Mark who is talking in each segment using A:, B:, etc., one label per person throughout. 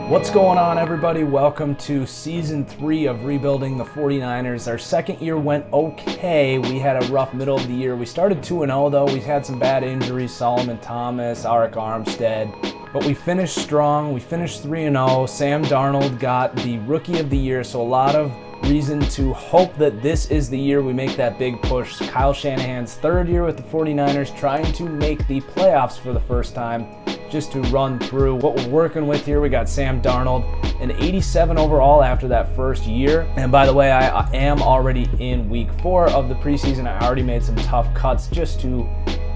A: What's going on, everybody? Welcome to Season 3 of Rebuilding the 49ers. Our second year went okay. We had a rough middle of the year. We started 2-0, though. We had some bad injuries, Solomon Thomas, Arik Armstead. But we finished strong. We finished 3-0. Sam Darnold got the Rookie of the Year, so a lot of reason to hope that this is the year we make that big push. Kyle Shanahan's third year with the 49ers, trying to make the playoffs for the first time. Just to run through what we're working with here, we got Sam Darnold, an 87 overall after that first year. And by the way, I am already in week 4 of the preseason. I already made some tough cuts just to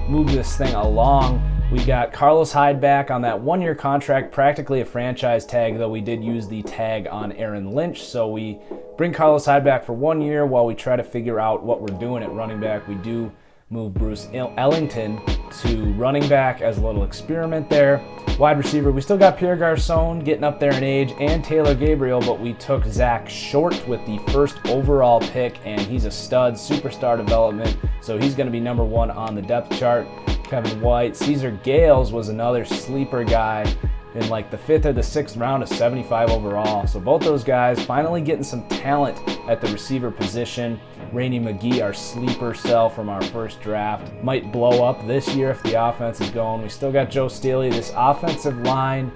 A: move this thing along. We got Carlos Hyde back on that 1-year contract, practically a franchise tag, though we did use the tag on Aaron Lynch. So we bring Carlos Hyde back for 1 year while we try to figure out what we're doing at running back. We do move Bruce Ellington to running back as a little experiment there. Wide receiver, we still got Pierre Garçon getting up there in age and Taylor Gabriel, but we took Zach Short with the first overall pick, and he's a stud, superstar development, so he's going to be number 1 on the depth chart. Kevin White, Cesar Gales was another sleeper guy in like the 5th or the 6th round of 75 overall. So both those guys finally getting some talent at the receiver position. Rainey McGee, our sleeper cell from our first draft, might blow up this year if the offense is going. We still got Joe Staley. This offensive line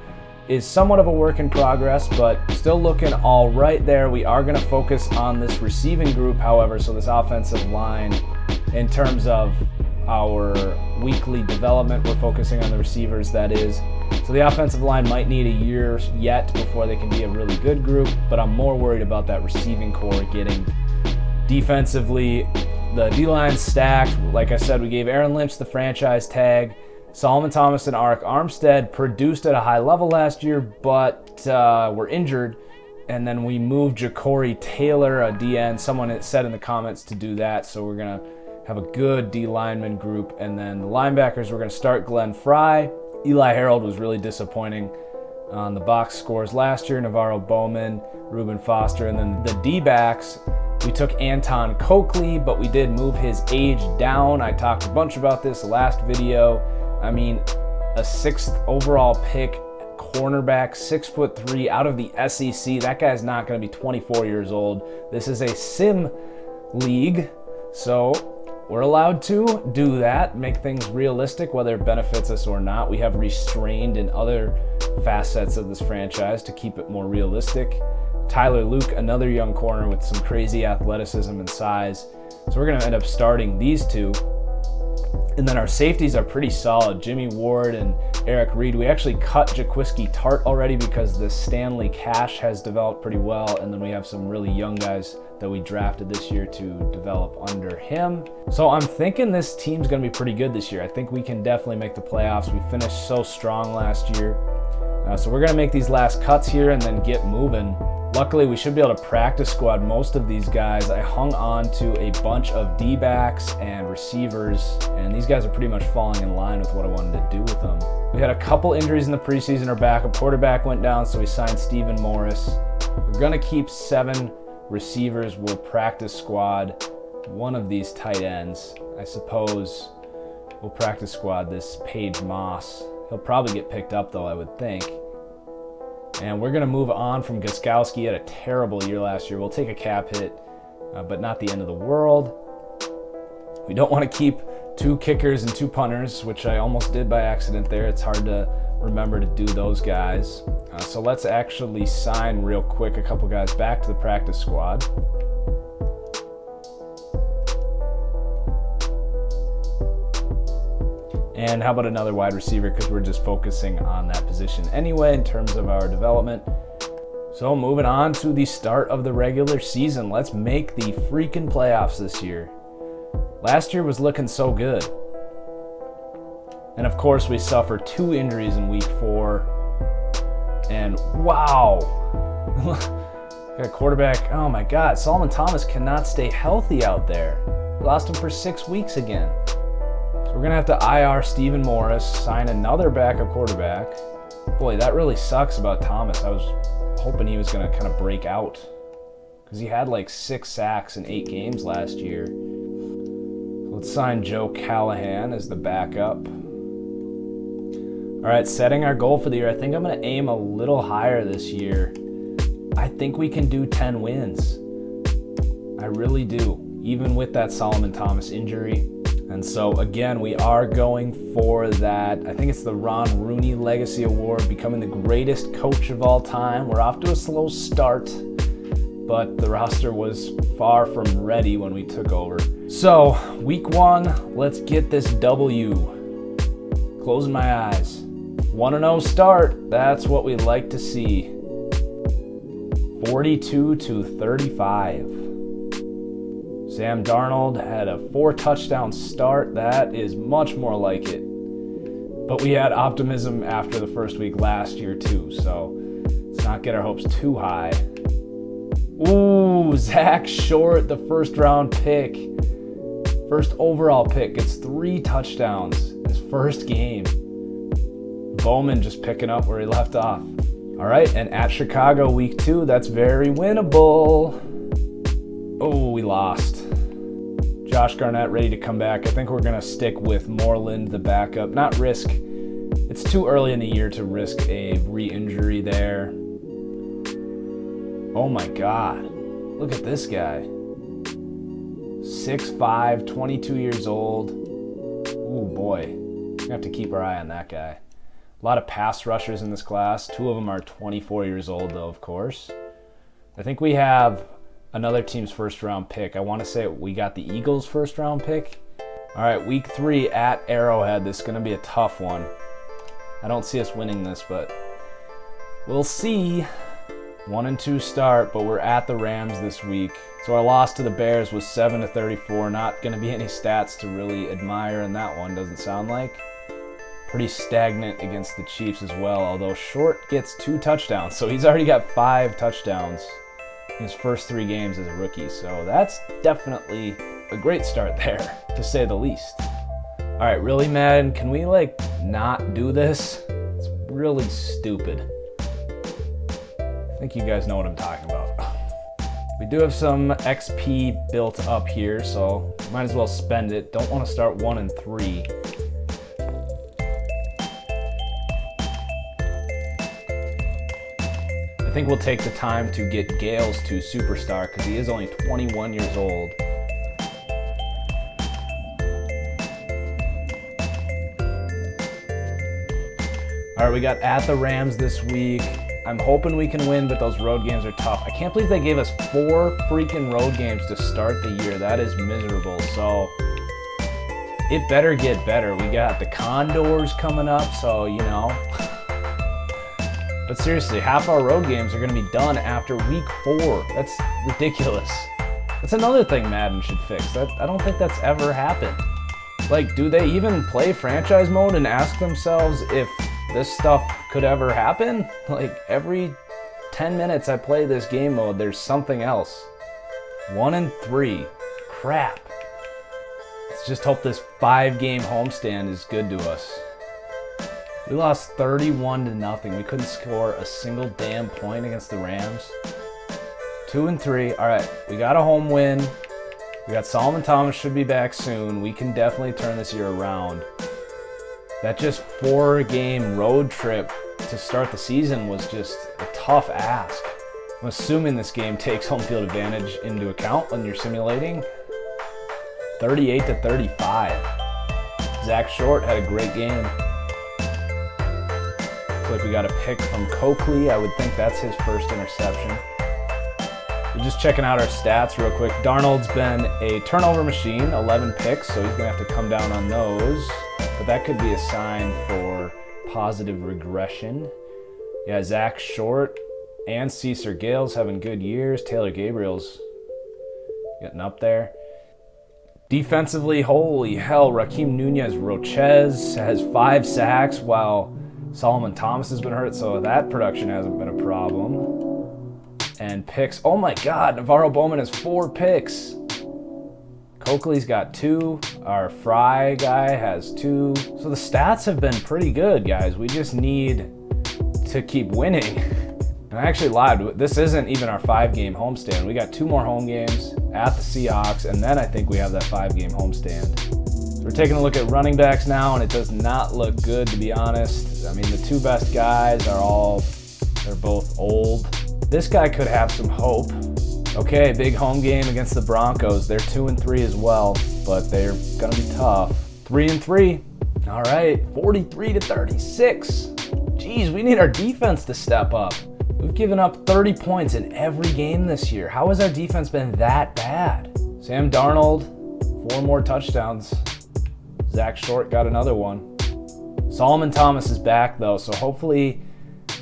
A: is somewhat of a work in progress, but still looking all right there. We are going to focus on this receiving group, however, so this offensive line, in terms of our weekly development, we're focusing on the receivers, that is. So the offensive line might need a year yet before they can be a really good group, but I'm more worried about that receiving core getting defensively. The D-line's stacked. Like I said, we gave Aaron Lynch the franchise tag. Solomon Thomas and Arik Armstead produced at a high level last year, but were injured. And then we moved Ja'Cory Taylor, a DN. Someone said in the comments to do that, so we're going to have a good D-lineman group. And then the linebackers, we're going to start Glenn Fry. Eli Harold was really disappointing on the box scores last year. Navarro Bowman, Reuben Foster, and then the D-backs, we took Anton Coakley, but we did move his age down. I talked a bunch about this last video. I mean, a 6th overall pick, cornerback, 6'3", out of the SEC. That guy's not going to be 24 years old. This is a sim league, so we're allowed to do that, make things realistic, whether it benefits us or not. We have restrained in other facets of this franchise to keep it more realistic. Tyler Luke, another young corner with some crazy athleticism and size. So we're going to end up starting these two. And then our safeties are pretty solid. Jimmy Ward and Eric Reed. We actually cut Jaquiski Tart already because the Stanley Cash has developed pretty well. And then we have some really young guys that we drafted this year to develop under him. So I'm thinking this team's going to be pretty good this year. I think we can definitely make the playoffs. We finished so strong last year. So we're going to make these last cuts here and then get moving. Luckily, we should be able to practice squad most of these guys. I hung on to a bunch of D-backs and receivers, and these guys are pretty much falling in line with what I wanted to do with them. We had a couple injuries in the preseason. Our backup quarterback went down, so we signed Stephen Morris. We're going to keep 7 receivers. We'll practice squad one of these tight ends. I suppose we'll practice squad this Paige Moss. He'll probably get picked up, though, I would think. And we're going to move on from Gostkowski. He had a terrible year last year. We'll take a cap hit, but not the end of the world. We don't want to keep 2 kickers and 2 punters, which I almost did by accident there. It's hard to remember to do those guys. So let's actually sign real quick a couple guys back to the practice squad. And how about another wide receiver, because we're just focusing on that position anyway in terms of our development. So moving on to the start of the regular season. Let's make the freaking playoffs this year. Last year was looking so good. And of course we suffered 2 injuries in week 4. And wow. Got a quarterback. Oh my God, Solomon Thomas cannot stay healthy out there. We lost him for 6 weeks again. We're going to have to IR Stephen Morris, sign another backup quarterback. Boy, that really sucks about Thomas. I was hoping he was going to kind of break out because he had like 6 sacks in 8 games last year. Let's sign Joe Callahan as the backup. All right, setting our goal for the year. I think I'm going to aim a little higher this year. I think we can do 10 wins. I really do, even with that Solomon Thomas injury. And so again, we are going for that. I think it's the Ron Rooney Legacy Award, becoming the greatest coach of all time. We're off to a slow start, but the roster was far from ready when we took over. So week 1, let's get this W. Closing my eyes. 1-0 start. That's what we like to see. 42-35. Sam Darnold had a 4-touchdown start. That is much more like it. But we had optimism after the first week last year too, so let's not get our hopes too high. Ooh, Zach Short, the first round pick. First overall pick, gets 3 touchdowns his first game. Bowman just picking up where he left off. All right, and at Chicago week 2, that's very winnable. Oh, we lost. Josh Garnett ready to come back. I think we're going to stick with Moreland, the backup. Not risk. It's too early in the year to risk a re-injury there. Oh my God. Look at this guy. 6'5", 22 years old. Ooh, boy. We're going to have to keep our eye on that guy. A lot of pass rushers in this class. 2 of them are 24 years old, though, of course. I think we have another team's first round pick. I want to say we got the Eagles' first round pick. All right, week 3 at Arrowhead. This is going to be a tough one. I don't see us winning this, but we'll see. 1-2 start, but we're at the Rams this week. So our loss to the Bears was 7-34. Not going to be any stats to really admire in that one, doesn't sound like. Pretty stagnant against the Chiefs as well, although Short gets 2 touchdowns. So he's already got 5 touchdowns in his first 3 games as a rookie. So that's definitely a great start there, to say the least. All right, really, Madden, can we not do this? It's really stupid. I think you guys know what I'm talking about. We do have some XP built up here, so might as well spend it. Don't want to start 1-3. I think we'll take the time to get Gales to superstar because he is only 21 years old. All right, we got at the Rams this week. I'm hoping we can win, but those road games are tough. I can't believe they gave us 4 freaking road games to start the year. That is miserable. So it better get better. We got the Condors coming up, so you know. But seriously, half our road games are going to be done after week 4. That's ridiculous. That's another thing Madden should fix. I don't think that's ever happened. Do they even play franchise mode and ask themselves if this stuff could ever happen? Every 10 minutes I play this game mode, there's something else. 1-3. Crap. Let's just hope this 5-game homestand is good to us. We lost 31-0. We couldn't score a single damn point against the Rams. 2-3. All right, we got a home win. We got Solomon Thomas should be back soon. We can definitely turn this year around. That just 4-game road trip to start the season was just a tough ask. I'm assuming this game takes home field advantage into account when you're simulating. 38-35. Zach Short had a great game. Looks like we got a pick from Coakley. I would think that's his first interception. We're just checking out our stats real quick. Darnold's been a turnover machine, 11 picks, so he's going to have to come down on those. But that could be a sign for positive regression. Yeah, Zach Short and Cesar Gales having good years. Taylor Gabriel's getting up there. Defensively, holy hell, Raheem Nunez-Rochez has 5 sacks while Solomon Thomas has been hurt, so that production hasn't been a problem. And picks, oh my God, Navarro Bowman has 4 picks. Coakley's got 2. Our Fry guy has 2. So the stats have been pretty good, guys. We just need to keep winning. And I actually lied. This isn't even our 5-game homestand. We got 2 more home games at the Seahawks, and then I think we have that 5-game homestand. We're taking a look at running backs now, and it does not look good, to be honest. I mean, the two best guys they're both old. This guy could have some hope. Okay, big home game against the Broncos. They're 2-3 as well, but they're gonna be tough. 3-3. All right, 43-36. Geez, we need our defense to step up. We've given up 30 points in every game this year. How has our defense been that bad? Sam Darnold, 4 more touchdowns. Zach Short got another one. Solomon Thomas is back, though, so hopefully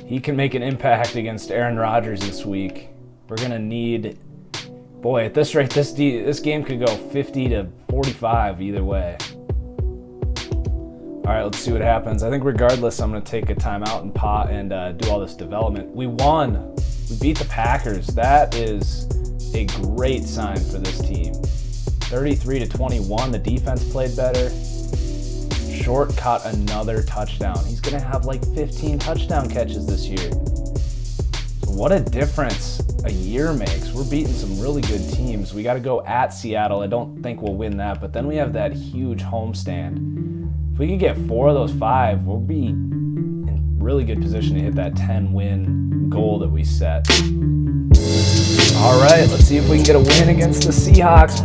A: he can make an impact against Aaron Rodgers this week. We're going to need... Boy, at this rate, this game could go 50-45 either way. All right, let's see what happens. I think regardless, I'm going to take a timeout and do all this development. We won. We beat the Packers. That is a great sign for this team. 33-21. The defense played better. Short caught another touchdown. He's going to have like 15 touchdown catches this year. So what a difference a year makes. We're beating some really good teams. We got to go at Seattle. I don't think we'll win that, but then we have that huge homestand. If we could get 4 of those 5, we'll be in really good position to hit that 10-win goal that we set. All right, let's see if we can get a win against the Seahawks.